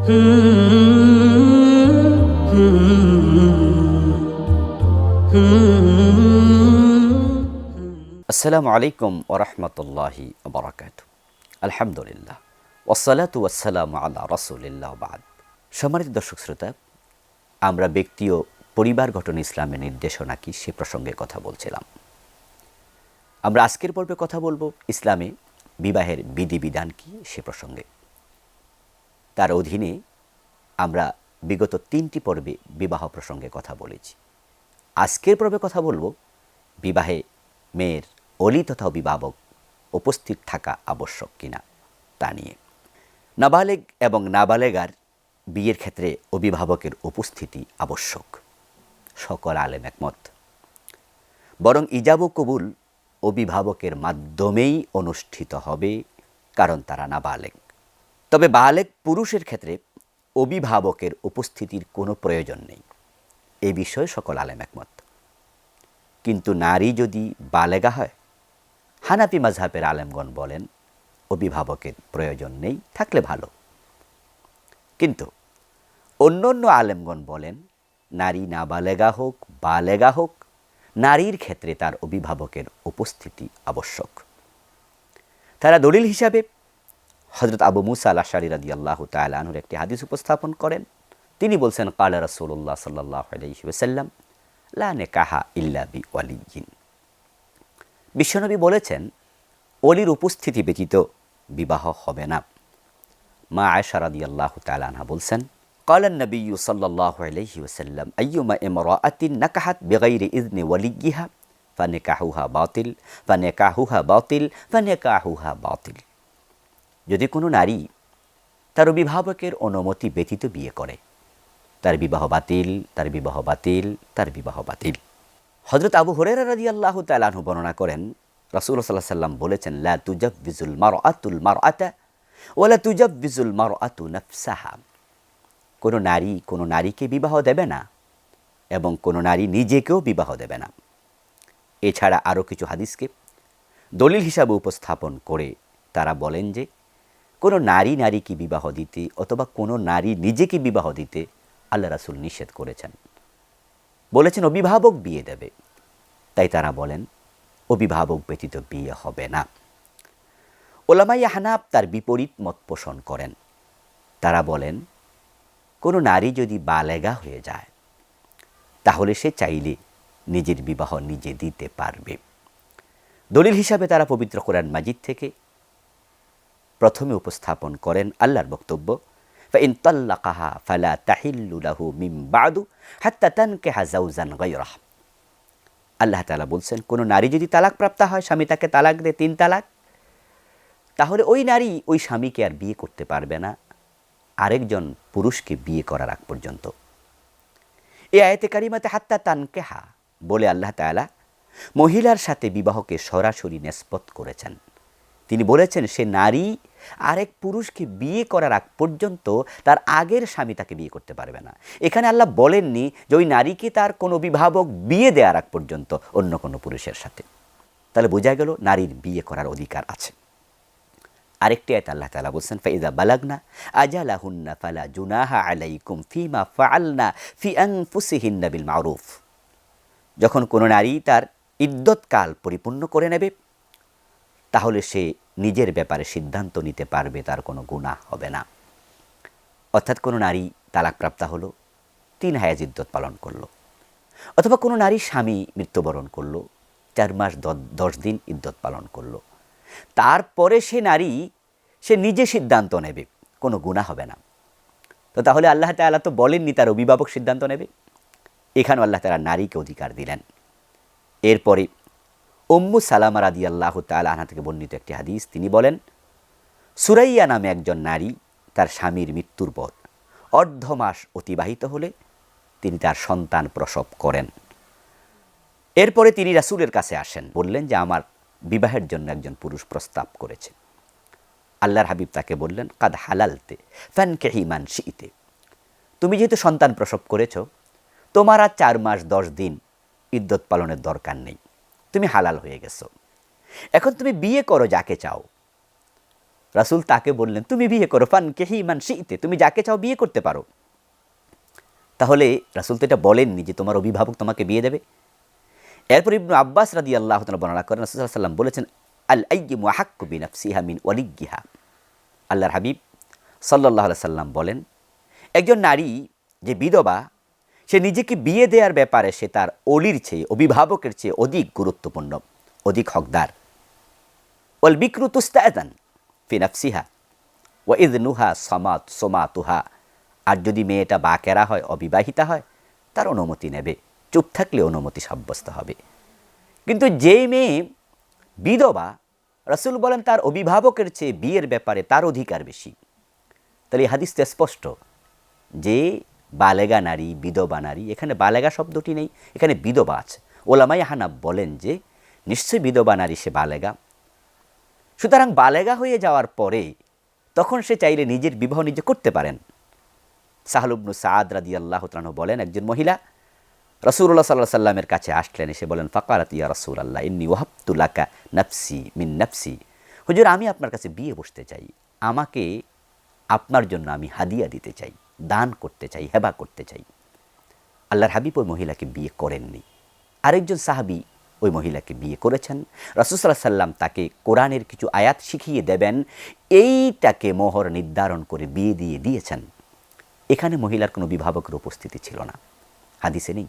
আসসালামু আলাইকুম ওরহমতুল্লাহি ওবরাকাতুহু। আলহামদুলিল্লাহ ওয়াসসালাতু ওয়াসসালামু আলা রাসূলিল্লাহ বাদ। সম্মানিত দর্শক শ্রোতা, আমরা ব্যক্তি ও পরিবার গঠন ইসলামের নির্দেশনা কি সে প্রসঙ্গে কথা বলছিলাম। আমরা আজকের পর্বে কথা বলবো ইসলামে বিবাহের বিধিবিধান কি সে প্রসঙ্গে। তার অধীনে আমরা বিগত 3টি পর্বে বিবাহ প্রসঙ্গে কথা বলেছি। আজকের পর্বে কথা বলবো বিবাহে মেয়ের অলি তথা অভিভাবক উপস্থিত থাকা আবশ্যক কিনা তা নিয়ে। নাবালেগ এবং নাবালেগার বিয়ের ক্ষেত্রে অভিভাবকের উপস্থিতি আবশ্যক, সকল আলেম একমত। বরং ইজাব ও কবুল অভিভাবকের মাধ্যমেই অনুষ্ঠিত হবে, কারণ তারা নাবালেগ। তবে বালেগ পুরুষের ক্ষেত্রে অভিভাবকের উপস্থিতির কোনো প্রয়োজন নেই, এ বিষয়ে সকল আলেম একমত। কিন্তু নারী যদি বালেগা হয়, হানাফি মাযহাবের আলেমগণ বলেন অভিভাবকের প্রয়োজন নেই, থাকলে ভালো। কিন্তু অন্য অন্য আলেমগণ বলেন নারী নাবালেগা হোক বালেগা হোক, নারীর ক্ষেত্রে তার অভিভাবকের উপস্থিতি আবশ্যক। তারা দলিল হিসাবে হযরত আবু মুসা আল-আশআরী রাদিয়াল্লাহু তাআলা আনহুর একটি হাদিস উপস্থাপন করেন। তিনি বলছেন, ক্বালা রাসূলুল্লাহ সাল্লাল্লাহু আলাইহি ওয়াসাল্লাম লা নিকাহা ইল্লা বিওয়ালিয়্যিন। বিশ্বনবী বলেছেন, ওলির উপস্থিতি ব্যতীত বিবাহ হবে না। মা আয়েশা রাদিয়াল্লাহু তাআলা আনহা বলছেন, ক্বালা নবিয়্যু সাল্লাল্লাহু আলাইহি ওয়াসাল্লাম আইয়ুমা ইমরাআতিন নাকাহাত বিগাইরি ইযনি ওয়ালিয়্যিহা ফানিকাহুহা বাতিল ফানিকাহুহা বাতিল ফানিকাহুহা বাতিল। যদি কোনো নারী তার অভিভাবকের অনুমতি ব্যতীত বিয়ে করে, তার বিবাহ বাতিল, তার বিবাহ বাতিল, তার বিবাহ বাতিল। হযরত আবু হুরায়রা রাদিয়াল্লাহু তাআলা আনহু বর্ণনা করেন, রাসূলুল্লাহ সাল্লাল্লাহু আলাইহি ওয়াসাল্লাম বলেছেন, লা তুজাব্বিজুল মারআতুল মারআতা ওয়া লা তুজাব্বিজুল মারআতু নাফসাহা। কোনো নারী কোনো নারীকে বিবাহ দেবে না এবং কোনো নারী নিজেকেও বিবাহ দেবে না। এছাড়া আরও কিছু হাদিসকে দলিল হিসাবে উপস্থাপন করে তারা বলেন যে কোনো নারী নারীকে বিবাহ দিতে অথবা কোনো নারী নিজেকে বিবাহ দিতে আল্লাহ রাসূল নিষেধ করেছেন, বলেছেন অভিভাবক বিয়ে দেবে। তাই তারা বলেন অভিভাবক ব্যতীত বিয়ে হবে না। ওলামায়ে হানাফ তার বিপরীত মত পোষণ করেন। তারা বলেন কোনো নারী যদি বালেগা হয়ে যায় তাহলে সে চাইলে নিজের বিবাহ নিজে দিতে পারবে। দলিল হিসাবে তারা পবিত্র কোরআন মাজিদ থেকে প্রথমে উপস্থাপন করেন আল্লাহর বক্তব্য, ফাইন তাল্লাকাহা ফালা তাহিল্লু লাহু মিন বাদু হাত্তা তানকিহা যাওজান গায়রাহ। আল্লাহ তাআলা বলছেন, কোনো নারী যদি তালাক প্রাপ্তা হয়, স্বামী তাকে তালাক দেয় 3 তালাক, তাহলে ওই নারী ওই স্বামীকে আর বিয়ে করতে পারবে না আরেকজন পুরুষকে বিয়ে করার আগ পর্যন্ত। এই আয়াতে কারিমাতে হাত্তা তানকিহা বলে আল্লাহ তাআলা মহিলার সাথে বিবাহকে সরাসরি নিসবত করেছেন। তিনি বলেছেন সে নারী আরেক পুরুষকে বিয়ে করার আগ পর্যন্ত তার আগের স্বামী তাকে বিয়ে করতে পারবে না। এখানে আল্লাহ বলেননি যে ওই নারীকে তার কোনো অভিভাবক বিয়ে দেওয়ার আগ পর্যন্ত অন্য কোনো পুরুষের সাথে। তাহলে বোঝা গেল নারীর বিয়ে করার অধিকার আছে। আরেকটি আয়াতে আল্লাহ তাআলা বলছেন, ফাইযা বালাগনা আজালাহুন্না ফালা জুনাহা আলাইকুম ফিমা ফাআলনা ফি আনফুসিহিন্না বিল মারুফ। যখন কোনো নারী তার ইদ্যতকাল পরিপূর্ণ করে নেবে তাহলে সে নিজের ব্যাপারে সিদ্ধান্ত নিতে পারবে, তার কোনো গুনাহ হবে না। অর্থাৎ কোনো নারী তালাকপ্রাপ্তা হলো, 3 হায়াজ ইদ্যত পালন করলো, অথবা কোনো নারীর স্বামী মৃত্যুবরণ করলো, 4 মাস 10 দিন ইদ্যত পালন করলো, তারপরে সে নিজে সিদ্ধান্ত নেবে, কোনো গুনাহ হবে না। তো তাহলে আল্লাহ তাআলা তো বলেননি তার অভিভাবক সিদ্ধান্ত নেবে, এখানেও আল্লাহ তাআলা নারীকে অধিকার দিলেন। এরপরে উম্মু সালামা রাদিয়াল্লাহু তাআলা আনহা থেকে বর্ণিত একটি হাদিস, তিনি বলেন, সুরাইয়া নামে একজন নারী তার স্বামীর মৃত্যুর পর অর্ধ মাস অতিবাহিত হলে তিনি তার সন্তান প্রসব করেন। এরপরে তিনি রাসূলের কাছে আসেন, বললেন যে আমার বিবাহের জন্য একজন পুরুষ প্রস্তাব করেছে। আল্লাহর হাবিব তাকে বললেন, কাদ হালালতে ফানকিহি মান শিইতে। তুমি যেহেতু সন্তান প্রসব করেছ, তোমার আর 4 মাস 10 দিন ইদ্যত পালনের দরকার নেই, তুমি হালাল হয়ে গেছো। এখন তুমি বিয়ে করো যাকে চাও। রাসূল তাকে বললেন, তুমি বিয়ে করো, ফানকিহি মান শি'তি, তুমি যাকে চাও বিয়ে করতে পারো। তাহলে রাসূল তো এটা বলেননি যে তোমার অভিভাবক তোমাকে বিয়ে দেবে। এরপর ইবনু আব্বাস রাদিয়াল্লাহু তাআলা বর্ণনা করেন, রাসূল সাল্লাল্লাহু আলাইহি ওয়াসাল্লাম বলেছেন, আল আইয়িমু আহাক্কু বিনাফসিহা মিন ওয়ালিয়্যিহা। আল্লাহর হাবিব সাল্লাল্লাহু আলাইহি সাল্লাম বলেন, একজন নারী যে বিধবা, সে নিজেকে বিয়ে দেওয়ার ব্যাপারে সে তার অলির চেয়ে, অভিভাবকের চেয়ে অধিক গুরুত্বপূর্ণ, অধিক হকদার। ওয়াল বিকরু তুস্তাআযান ফি নাফসিহা ওয়া ইযনুহা সামাতুহা। আর যদি মেয়েটা বাকেরা হয়, অবিবাহিতা হয়, তার অনুমতি নেবে, চুপ থাকলে অনুমতি সাব্যস্ত হবে। কিন্তু যেই মেয়ে বিধবা, রাসূল বলেন তার অভিভাবকের চেয়ে বিয়ের ব্যাপারে তার অধিকার বেশি। তাহলে এই হাদিসটা স্পষ্ট যে বালেগা নারী, বিধবা নারী, এখানে বালেগা শব্দটি নেই, এখানে বিধবা আছে। ওলামায়ে হানাফ বলেন যে নিশ্চয়ই বিধবা নারী সে বালেগা। সুতরাং বালেগা হয়ে যাওয়ার পরে তখন সে চাইলে নিজের বিবাহ নিজে করতে পারেন। সাহল ইবনু সাদ রাদিয়াল্লাহু তাআলা বলেন, একজন মহিলা রাসূলুল্লাহ সাল্লাল্লাহু আলাইহি ওয়াসাল্লামের কাছে আসলেন, এসে বলেন, ফাকারাত ইয়া রাসূলাল্লাহ ইন্নী ওয়াহাবতু লাকা নাফসি মিন নাফসি। হুজুর, আমি আপনার কাছে বিয়ে বসতে চাই, আমাকে আপনার জন্য আমি হাদিয়া দিতে চাই, দান করতে চাই, হেবা করতে চাই। আল্লাহর হাবিব ওই মহিলাকে বিয়ে করেননি, আরেকজন সাহাবী ওই মহিলাকে বিয়ে করেছেন। রাসূল সাল্লাল্লাহু আলাইহি ওয়াসাল্লাম তাকে কোরআনের কিছু আয়াত শিখিয়ে দেবেন, এইটাকে মোহর নির্ধারণ করে বিয়ে দিয়ে দিয়েছেন। এখানে মহিলার কোনো অভিভাবকের উপস্থিতি ছিল না, হাদিসে নেই।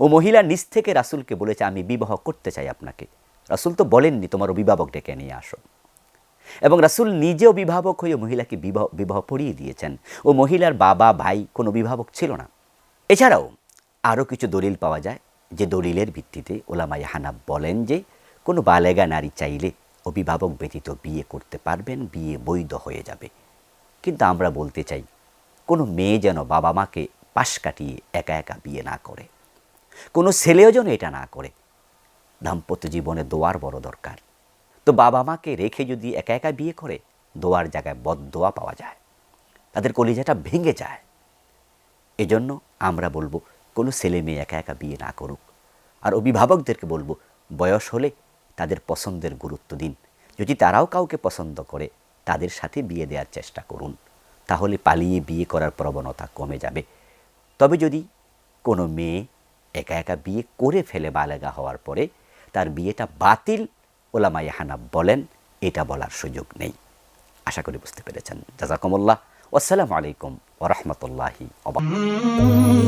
ও মহিলা নিজ থেকে রাসূলকে বলেছে, আমি বিবাহ করতে চাই আপনাকে। রাসূল তো বলেননি তোমার অভিভাবক ডেকে নিয়ে আসো। এবং রাসূল নিজে অভিভাবক হয়ে মহিলাকে বিবাহ পড়িয়ে দিয়েছেন। ও মহিলার বাবা, ভাই কোনো অভিভাবক ছিল না। এছাড়াও আরও কিছু দলিল পাওয়া যায়, যে দলিলের ভিত্তিতে ওলামায়ে হানাফ বলেন যে কোনো বালেগা নারী চাইলে অভিভাবক ব্যতীত বিয়ে করতে পারবেন, বিয়ে বৈধ হয়ে যাবে। কিন্তু আমরা বলতে চাই, কোনো মেয়ে যেন বাবা মাকে পাশ কাটিয়ে একা একা বিয়ে না করে, কোনো ছেলেও যেন এটা না করে। দাম্পত্য জীবনে দোয়ার বড় দরকার। তো বাবা মাকে রেখে যদি একা একা বিয়ে করে, দোয়ার জায়গায় বদদোয়া পাওয়া যায়, তাদের কলিজাটা ভেঙে যায়। এজন্য আমরা বলবো, কোনো ছেলে মেয়ে একা একা বিয়ে না করুক। আর অভিভাবকদেরকে বলবো, বয়স হলে তাদের পছন্দের গুরুত্ব দিন। যদি তারাও কাউকে পছন্দ করে, তাদের সাথে বিয়ে দেওয়ার চেষ্টা করুন, তাহলে পালিয়ে বিয়ে করার প্রবণতা কমে যাবে। তবে যদি কোনো মেয়ে একা একা বিয়ে করে ফেলে বালেগা হওয়ার পরে, তার বিয়েটা বাতিল, ওলামায়ে হানাফ বলেন এটা বলার সুযোগ নেই। আশা করি বুঝতে পেরেছেন। জাযাকুমুল্লাহ। আসসালামু আলাইকুম ওয়া রাহমাতুল্লাহি ওয়া বারাকাতুহু।